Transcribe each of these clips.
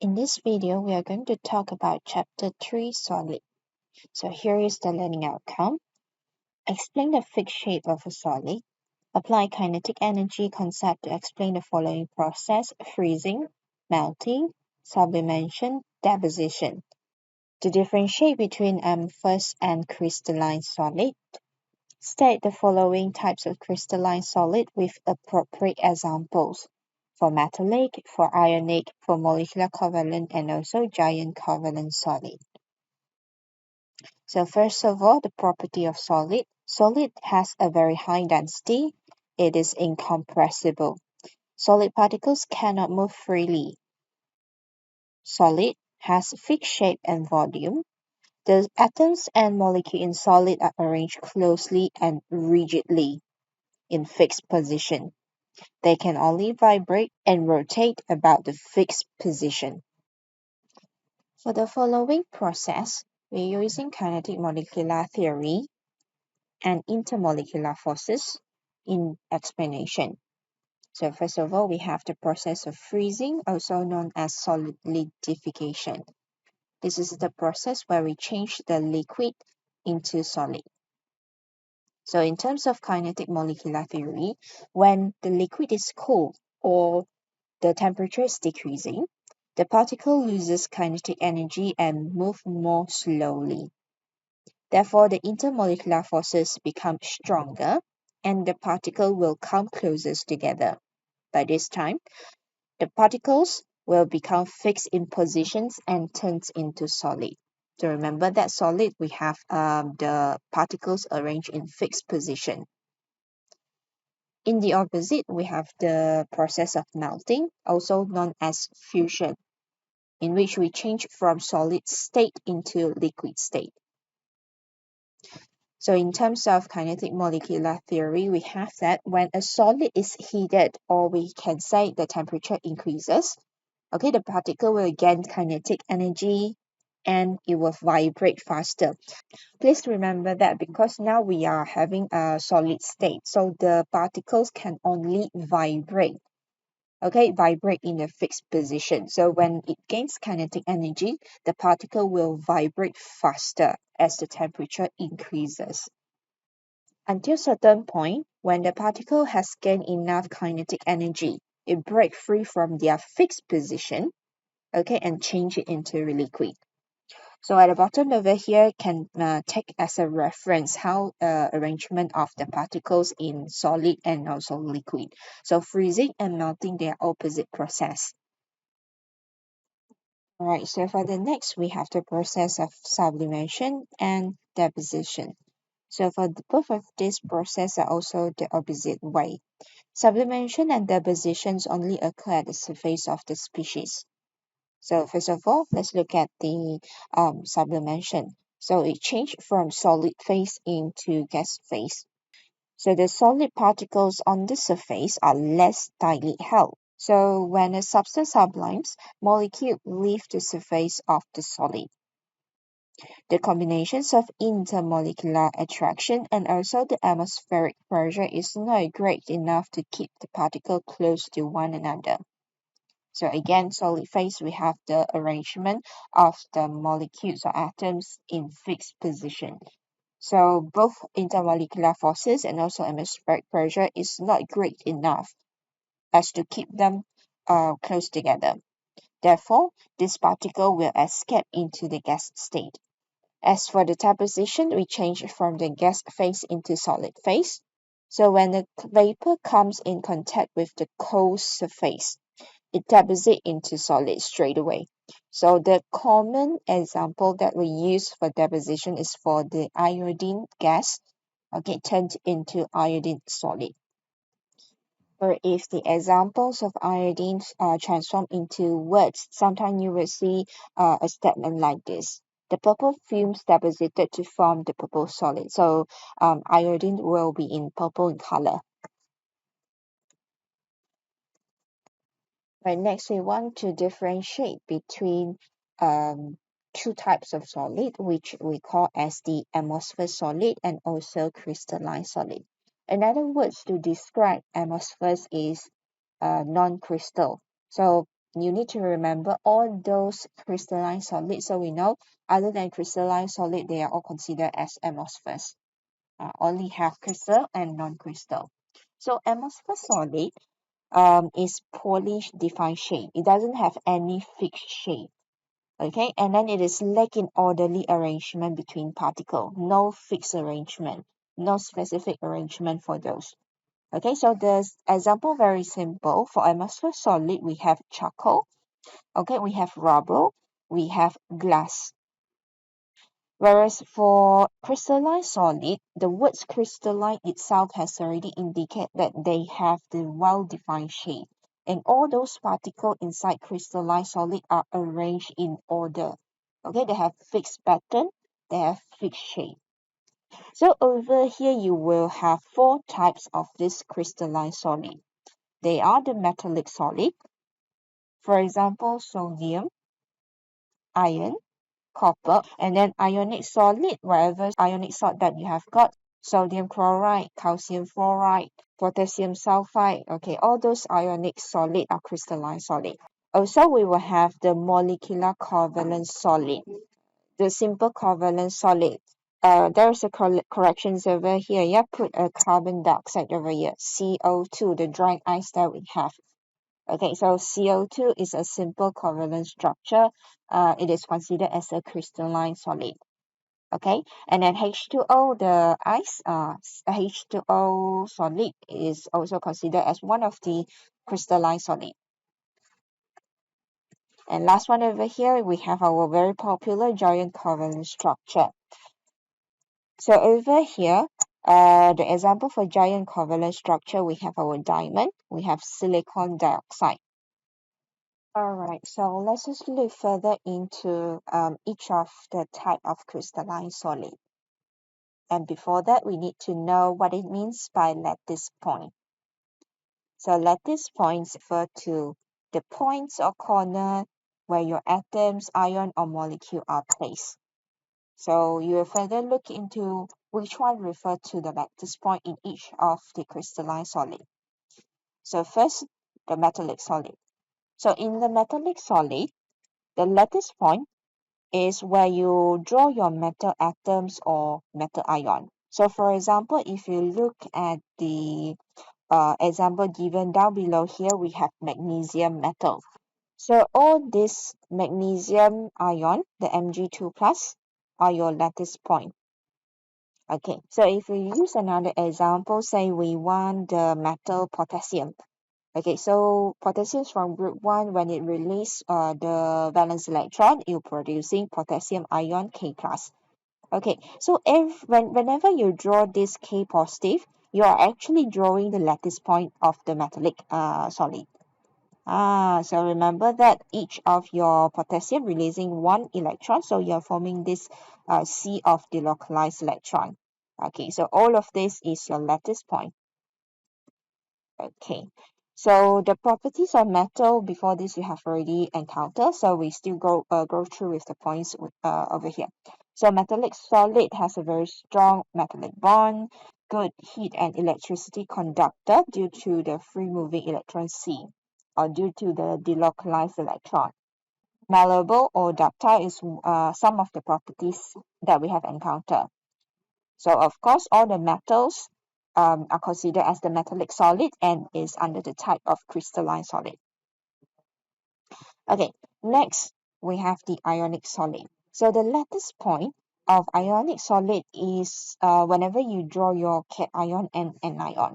In this video, we are going to talk about Chapter 3 Solid. So here is the learning outcome. Explain the fixed shape of a solid. Apply kinetic energy concept to explain the following process: freezing, melting, sublimation, deposition. To differentiate between amorphous and crystalline solid, state the following types of crystalline solid with appropriate examples: for metallic, for ionic, for molecular covalent, and also giant covalent solid. So first of all, the property of solid. Solid has a very high density. It is incompressible. Solid particles cannot move freely. Solid has fixed shape and volume. The atoms and molecules in solid are arranged closely and rigidly in fixed position. They can only vibrate and rotate about the fixed position. For the following process, we're using kinetic molecular theory and intermolecular forces in explanation. So first of all, we have the process of freezing, also known as solidification. This is the process where we change the liquid into solid. So in terms of kinetic molecular theory, when the liquid is cold or the temperature is decreasing, the particle loses kinetic energy and moves more slowly. Therefore, the intermolecular forces become stronger and the particle will come closer together. By this time, the particles will become fixed in positions and turns into solid. So remember that solid, we have the particles arranged in fixed position. In the opposite, we have the process of melting, also known as fusion, in which we change from solid state into liquid state. So in terms of kinetic molecular theory, we have that when a solid is heated, or we can say the temperature increases, okay, the particle will gain kinetic energy and it will vibrate faster. Please remember that because now we are having a solid state, so the particles can only vibrate. Okay, vibrate in a fixed position. So when it gains kinetic energy, the particle will vibrate faster as the temperature increases. Until a certain point, when the particle has gained enough kinetic energy, it breaks free from their fixed position, okay, and change it into a liquid. So at the bottom over here can take as a reference how arrangement of the particles in solid and also liquid. So freezing and melting, they are opposite process. Alright, so for the next, we have the process of sublimation and deposition. So for both of these processes are also the opposite way. Sublimation and depositions only occur at the surface of the species. So first of all, let's look at the sublimation. So it changed from solid phase into gas phase. So the solid particles on the surface are less tightly held. So when a substance sublimes, molecules leave the surface of the solid. The combinations of intermolecular attraction and also the atmospheric pressure is not great enough to keep the particle close to one another. So again, solid phase, we have the arrangement of the molecules or atoms in fixed position. So both intermolecular forces and also atmospheric pressure is not great enough as to keep them close together. Therefore, this particle will escape into the gas state. As for the deposition, we change from the gas phase into solid phase. So when the vapor comes in contact with the cold surface, it deposits into solid straight away. So the common example that we use for deposition is for the iodine gas, okay, turned into iodine solid. Or if the examples of iodine transform into words, sometimes you will see a statement like this: the purple fumes deposited to form the purple solid. So iodine will be in purple in color. Right, next we want to differentiate between two types of solid, which we call as the amorphous solid and also crystalline solid. Another word to describe amorphous is non-crystal. So you need to remember all those crystalline solids. So we know other than crystalline solid, they are all considered as amorphous. Only have crystal and non-crystal. So amorphous solid is poorly defined shape. It doesn't have any fixed shape. Okay, and then it is lacking orderly arrangement between particles. No fixed arrangement, no specific arrangement for those. Okay, so the example very simple. For amorphous solid, we have charcoal. Okay, we have rubber, we have glass. Whereas for crystalline solid, the words crystalline itself has already indicated that they have the well-defined shape. And all those particles inside crystalline solid are arranged in order. Okay, they have fixed pattern, they have fixed shape. So over here, you will have four types of this crystalline solid. They are the metallic solid. For example, sodium, iron, copper, and then ionic solid, whatever ionic salt that you have got, sodium chloride, calcium fluoride, potassium sulfide, okay, all those ionic solid are crystalline solid. Also, we will have the molecular covalent solid, the simple covalent solid. There's a corrections over here. Yeah, put a carbon dioxide over here, CO2, the dry ice that we have. Okay, so CO2 is a simple covalent structure. It is considered as a crystalline solid. Okay, and then H2O, the ice, H2O solid is also considered as one of the crystalline solid. And last one over here, we have our very popular giant covalent structure. So over here, the example for giant covalent structure, we have our diamond, we have silicon dioxide. Alright, so let's just look further into each of the type of crystalline solid. And before that, we need to know what it means by lattice point. So lattice points refer to the points or corner where your atoms, ion, or molecule are placed. So you will further look into which one refer to the lattice point in each of the crystalline solid. So first, the metallic solid. So in the metallic solid, the lattice point is where you draw your metal atoms or metal ion. So for example, if you look at the example given down below here, we have magnesium metal. So all this magnesium ion, the Mg2 plus, are your lattice point. Okay, so if we use another example, say we want the metal potassium. Okay, so potassium is from group 1. When it releases the valence electron, you're producing potassium ion K+. Okay, so whenever you draw this K positive, you are actually drawing the lattice point of the metallic solid. So remember that each of your potassium releasing one electron, so you're forming this sea of delocalized electron. Okay, so all of this is your lattice point. Okay, so the properties of metal before this you have already encountered, so we still go through with the points over here. So metallic solid has a very strong metallic bond, good heat and electricity conductor due to the free moving electron C, or due to the delocalized electron. Malleable or ductile is some of the properties that we have encountered. So of course, all the metals are considered as the metallic solid and is under the type of crystalline solid. Okay, next we have the ionic solid. So the lattice point of ionic solid is whenever you draw your cation and anion.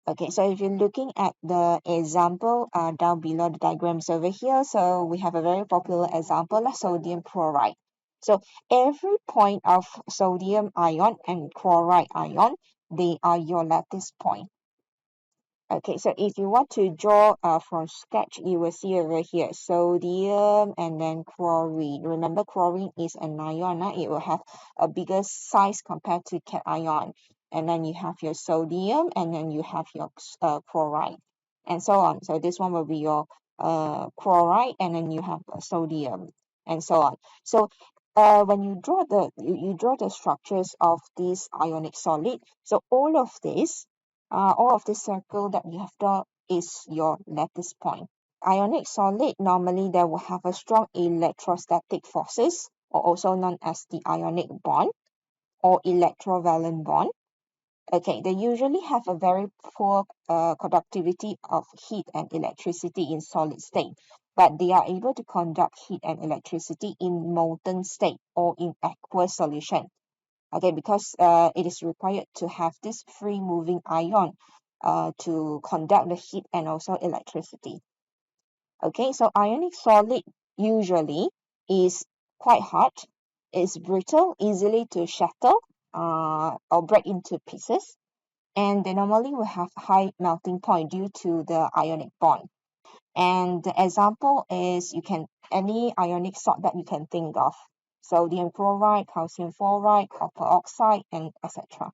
Okay, so if you're looking at the example down below the diagrams over here, so we have a very popular example like sodium chloride. So every point of sodium ion and chloride ion, they are your lattice point. Okay, so if you want to draw from sketch, you will see over here sodium and then chlorine. Remember, chlorine is an ion. It will have a bigger size compared to cation. And then you have your sodium, and then you have your chloride, and so on. So this one will be your chloride, and then you have sodium, and so on. So when you draw you draw the structures of this ionic solid, so all of this circle that you have drawn is your lattice point. Ionic solid, normally they will have a strong electrostatic forces, or also known as the ionic bond or electrovalent bond. Okay, they usually have a very poor conductivity of heat and electricity in solid state, but they are able to conduct heat and electricity in molten state or in aqueous solution. Okay, because it is required to have this free moving ion to conduct the heat and also electricity. Okay, so ionic solid usually is quite hard, is brittle, easily to shatter or break into pieces, and they normally will have high melting point due to the ionic bond. And the example is any ionic salt that you can think of. Sodium chloride, calcium fluoride, copper oxide, and etc.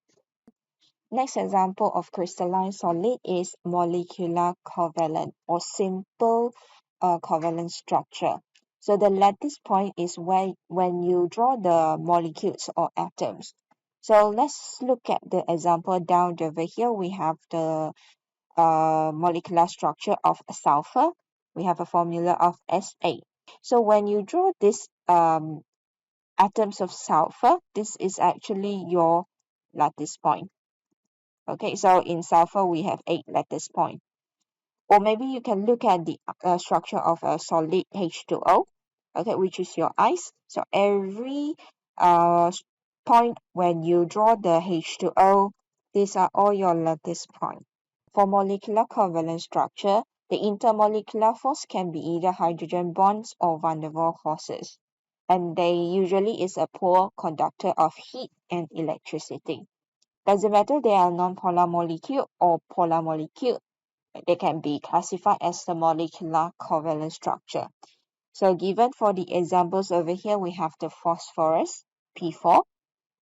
Next example of crystalline solid is molecular covalent or simple covalent structure. So the lattice point is when you draw the molecules or atoms. So let's look at the example down over here. We have the molecular structure of sulfur. We have a formula of SA. So when you draw this atoms of sulfur, this is actually your lattice point. Okay, so in sulfur we have 8 lattice points. Or maybe you can look at the structure of a solid H2O, okay, which is your ice. So every point when you draw the H2O, these are all your lattice points. For molecular covalent structure, the intermolecular force can be either hydrogen bonds or van der Waals forces, and they usually is a poor conductor of heat and electricity. Doesn't matter they are non-polar molecule or polar molecule, they can be classified as the molecular covalent structure. So given for the examples over here, we have the phosphorus, P4,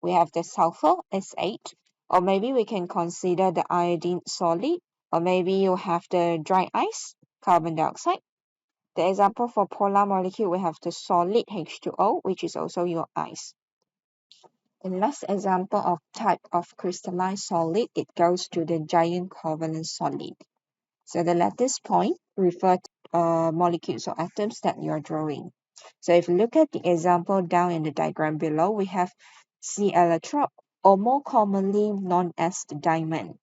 we have the sulfur, S8, or maybe we can consider the iodine solid, or maybe you have the dry ice, carbon dioxide. The example for polar molecule, we have the solid H2O, which is also your ice. The last example of type of crystalline solid, it goes to the giant covalent solid. So the lattice point refers to molecules or atoms that you are drawing. So if you look at the example down in the diagram below, we have C electrode, or more commonly known as the diamond.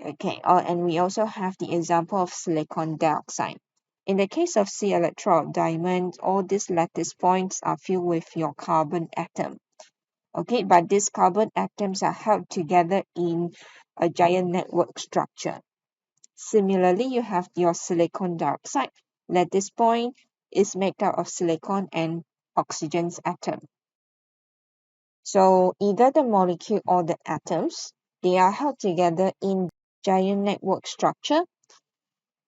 Okay, and we also have the example of silicon dioxide. In the case of C electrode, diamond, all these lattice points are filled with your carbon atom. Okay, but these carbon atoms are held together in a giant network structure. Similarly, you have your silicon dioxide. Lattice point is made up of silicon and oxygen atom. So either the molecule or the atoms, they are held together in giant network structure.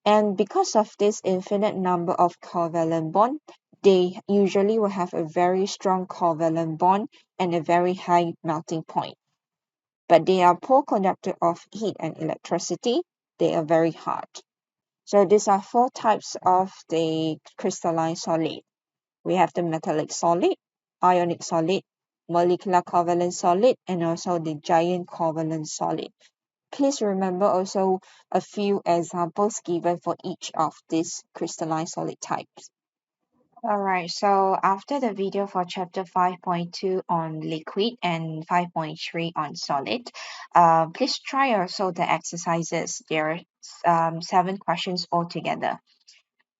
And because of this infinite number of covalent bond, they usually will have a very strong covalent bond and a very high melting point. But they are poor conductor of heat and electricity. They are very hard. So these are 4 types of the crystalline solid. We have the metallic solid, ionic solid, molecular covalent solid, and also the giant covalent solid. Please remember also a few examples given for each of these crystalline solid types. Alright, so after the video for chapter 5.2 on liquid and 5.3 on solid, please try also the exercises. There are 7 questions altogether.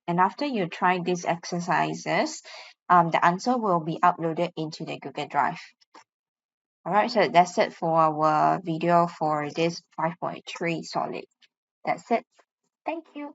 And after you try these exercises, the answer will be uploaded into the Google Drive. Alright, so that's it for our video for this 5.3 solid. That's it. Thank you.